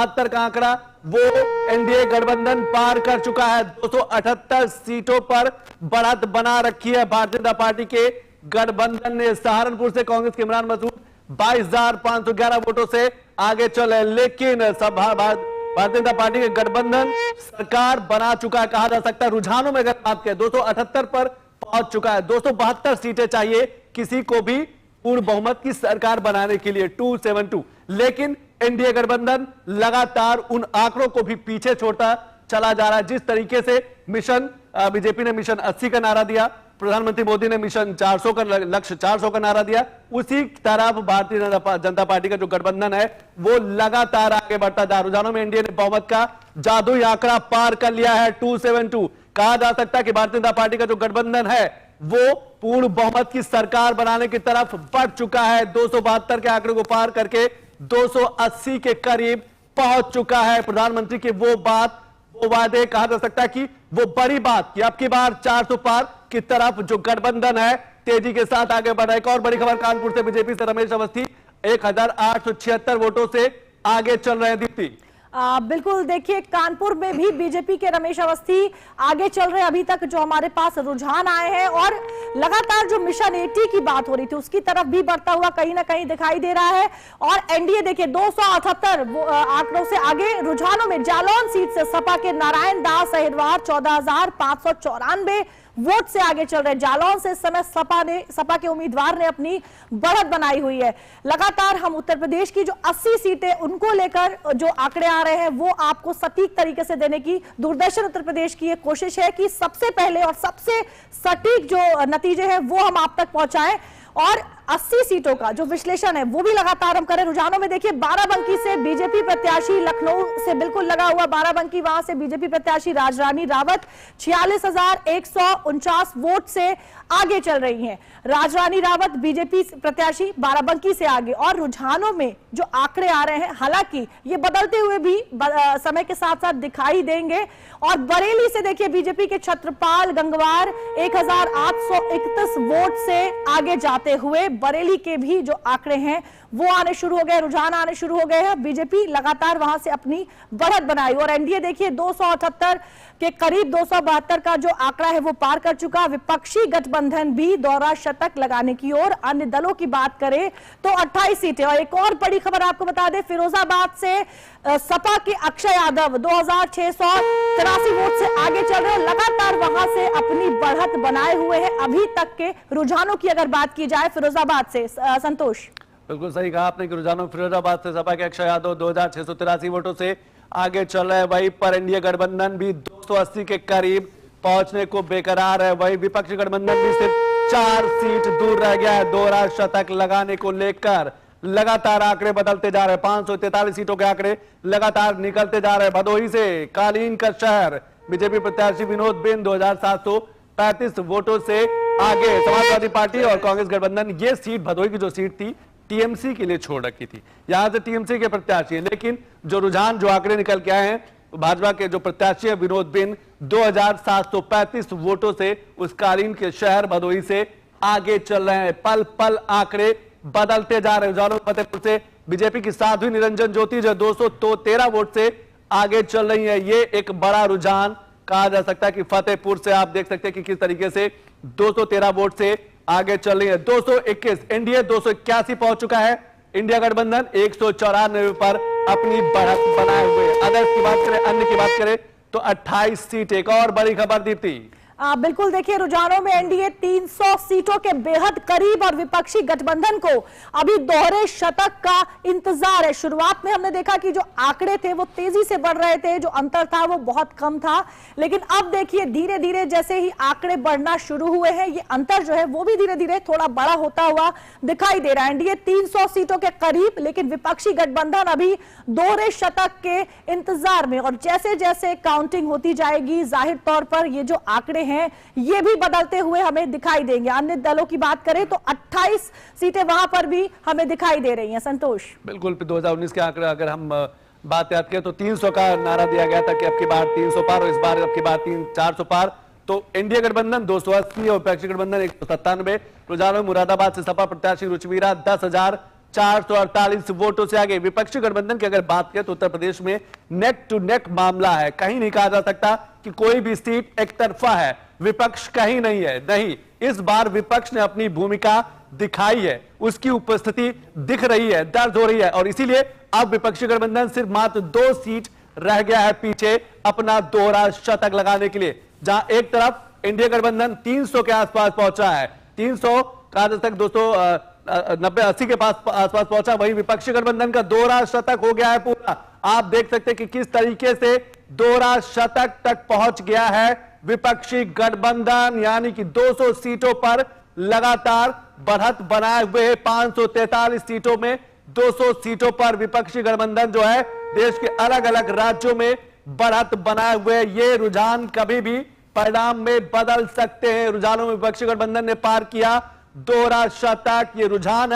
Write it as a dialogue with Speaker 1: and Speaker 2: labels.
Speaker 1: 272 का आंकड़ा वो एनडीए गठबंधन पार कर चुका है। 278 सीटों पर बढ़त बना रखी है भारतीय जनता पार्टी के गठबंधन ने। सहारनपुर से कांग्रेस के इमरान मसूद 22,511 वोटों से आगे चले, लेकिन भारतीय जनता पार्टी के गठबंधन सरकार बना चुका है, कहा जा सकता है। रुझानों में अगर बात करें 278 पर पहुंच चुका है। 272 सीटें चाहिए किसी को भी पूर्ण बहुमत की सरकार बनाने के लिए, 272। लेकिन एनडीए गठबंधन लगातार उन आंकड़ों को भी पीछे छोड़ता चला जा रहा है। जिस तरीके से मिशन बीजेपी ने मिशन 80 का नारा दिया, प्रधानमंत्री मोदी ने मिशन 400 का लक्ष्य 400 का नारा दिया, उसी तरफ भारतीय जनता पार्टी का जो गठबंधन है वो लगातार आगे बढ़ता जा। रुझानों में एनडीए ने बहुमत का जादुई आंकड़ा पार कर लिया है, 272। कहा जा सकता है कि भारतीय जनता पार्टी का जो गठबंधन है वो पूर्ण बहुमत की सरकार बनाने की तरफ बढ़ चुका है। 272 के आंकड़े को पार करके 280 के करीब पहुंच चुका है। प्रधानमंत्री के वो वादे, कहा जा सकता है कि वो बड़ी बात कि अब की बार 400 पार की तरफ जो गठबंधन है तेजी के साथ आगे बढ़ रहा है। एक और बड़ी खबर कानपुर से, बीजेपी से रमेश अवस्थी 1876 वोटों से आगे चल रहे हैं। दीप्ति,
Speaker 2: बिल्कुल, देखिए कानपुर में भी बीजेपी के रमेश अवस्थी आगे चल रहे हैं। अभी तक जो हमारे पास रुझान आए हैं और लगातार जो मिशन 80 की बात हो रही थी उसकी तरफ भी बढ़ता हुआ कहीं ना कहीं दिखाई दे रहा है। और एनडीए देखिए 278 आंकड़ों से आगे। रुझानों में जालौन सीट से सपा के नारायण दास अहिरवार 14,594 वोट से आगे चल रहे हैं। जालौन से इस समय सपा के उम्मीदवार ने अपनी बढ़त बनाई हुई है। लगातार हम उत्तर प्रदेश की जो 80 सीटें उनको लेकर जो आंकड़े आ रहे हैं वो आपको सटीक तरीके से देने की दूरदर्शन उत्तर प्रदेश की ये कोशिश है कि सबसे पहले और सबसे सटीक जो नतीजे हैं वो हम आप तक पहुंचाएं। और 80 सीटों का जो विश्लेषण है वो भी लगातार हम करें। रुझानों में देखिए बाराबंकी से बीजेपी प्रत्याशी, लखनऊ से बिल्कुल लगा हुआ बाराबंकी, वहां से बीजेपी प्रत्याशी राजरानी रावत 46,149 वोट से आगे चल रही हैं। राजरानी रावत बीजेपी प्रत्याशी बाराबंकी से आगे। और रुझानों में जो आंकड़े आ रहे हैं, हालांकि ये बदलते हुए भी समय के साथ साथ दिखाई देंगे। और बरेली से देखिए बीजेपी के छत्रपाल गंगवार 1,831 वोट से आगे जाते हुए बरेली के भी जो आंकड़े हैं वो आने शुरू हो गए, रुझान आने शुरू हो गए हैं। बीजेपी लगातार वहां से अपनी बढ़त बनाई। और एनडीए देखिए 278 के करीब 272 का जो आंकड़ा है वो पार कर चुका। विपक्षी गठबंधन भी दोहरा शतक लगाने की ओर। अन्य दलों की बात करें तो 28 सीटें। और एक और बड़ी खबर आपको बता दें, फिरोजाबाद से सपा के अक्षय यादव 2,683 वोट से आगे चल रहे हैं। लगातार वहां से अपनी बढ़त बनाए हुए हैं अभी तक के रुझानों की अगर बात की जाए फिरोजाबाद से। संतोष,
Speaker 1: बिल्कुल सही कहा आपने कि रुझानों फिरोजाबाद से सपा के अक्षय यादव 2,683 वोटों से आगे चल रहे हैं। वहीं पर एनडीए गठबंधन भी 280 के करीब पहुंचने को बेकरार है। वहीं विपक्षी गठबंधन भी सिर्फ 4 सीट दूर रह गया है दोहरा शतक लगाने को लेकर। लगातार आंकड़े बदलते जा रहे हैं। 543 सीटों के आंकड़े लगातार निकलते जा रहे हैं। भदोही से कालीन का शहर बीजेपी प्रत्याशी विनोद बिंद 2,735 वोटों से आगे। समाजवादी पार्टी और कांग्रेस गठबंधन ये सीट, भदोही की जो सीट थी, टीएमसी के लिए छोड़ रखी थी। यहां से टीएमसी के प्रत्याशी हैं, लेकिन जो रुझान, जो आंकड़े निकल के आए हैं, भाजपा के जो प्रत्याशी है विनोद बिंद 2,735 वोटों से उस कालीन के शहर भदोही से आगे चल रहे हैं। पल पल आंकड़े बदलते जा रहे हैं। रुझानों फतेहपुर से बीजेपी की साध्वी निरंजन ज्योति जो 213 वोट से आगे चल रही है। ये एक बड़ा रुझान कहा जा सकता है कि फतेहपुर से आप देख सकते हैं कि किस तरीके से 213 वोट से आगे चल रही है। 221 एनडीए 281 पहुंच चुका है। इंडिया गठबंधन 194 पर अपनी बढ़त बनाए हुए। अदर्स की बात करें, अन्य की बात करें तो 28 सीट। एक और बड़ी खबर दीप्ति,
Speaker 2: बिल्कुल देखिए रुझानों में एनडीए 300 सीटों के बेहद करीब और विपक्षी गठबंधन को अभी दोहरे शतक का इंतजार है। शुरुआत में हमने देखा कि जो आंकड़े थे वो तेजी से बढ़ रहे थे, जो अंतर था वो बहुत कम था, लेकिन अब देखिए धीरे धीरे जैसे ही आंकड़े बढ़ना शुरू हुए हैं ये अंतर जो है वो भी धीरे धीरे थोड़ा बड़ा होता हुआ दिखाई दे रहा है। एनडीए 300 सीटों के करीब, लेकिन विपक्षी गठबंधन अभी दोहरे शतक के इंतजार में। और जैसे जैसे काउंटिंग होती जाएगी जाहिर तौर पर ये जो आंकड़े हैं ये भी बदलते हुए हमें दिखाई देंगे। अन्य दलों की बात करें तो 28 सीटें वहां पर भी हमें दिखाई दे रही हैं। संतोष,
Speaker 1: बिल्कुल 2019 के आंकड़े अगर हम बात याद करें तो 300 का नारा दिया गया था कि अब की बार 300 पार और इस बार अब की बार 400 पार। तो इंडिया गठबंधन 280 और विपक्षी गठबंधन 197। रुझानों में मुरादाबाद से सपा प्रत्याशी रुचवीरा 10,000 448 वोटों से आगे। विपक्षी गठबंधन की अगर बात करें तो उत्तर प्रदेश में नेक टू नेक मामला है। कहीं नहीं कहा जा सकता कि कोई भी सीट एक तरफा है, विपक्ष कहीं नहीं है। नहीं, इस बार विपक्ष ने अपनी भूमिका दिखाई है, उसकी उपस्थिति दिख रही है, दर्ज हो रही है, और इसीलिए अब विपक्षी गठबंधन सिर्फ मात्र 2 सीट रह गया है पीछे अपना दोहरा शतक लगाने के लिए। जहां एक तरफ इंडिया गठबंधन 300 के आसपास पहुंचा है, 300 का तक 290-80 के आसपास पहुंचा, वहीं विपक्षी गठबंधन का दोहरा शतक हो गया है पूरा। आप देख सकते हैं कि किस तरीके से दोहरा शतक तक पहुंच गया है विपक्षी गठबंधन, यानी कि 200 सीटों पर लगातार बढ़त बनाए हुए 543 सीटों में 200 सीटों पर विपक्षी गठबंधन जो है देश के अलग अलग राज्यों में बढ़त बनाए हुए। ये रुझान कभी भी परिणाम में बदल सकते हैं। रुझानों में विपक्षी गठबंधन ने पार किया दोहरा शतक, ये रुझान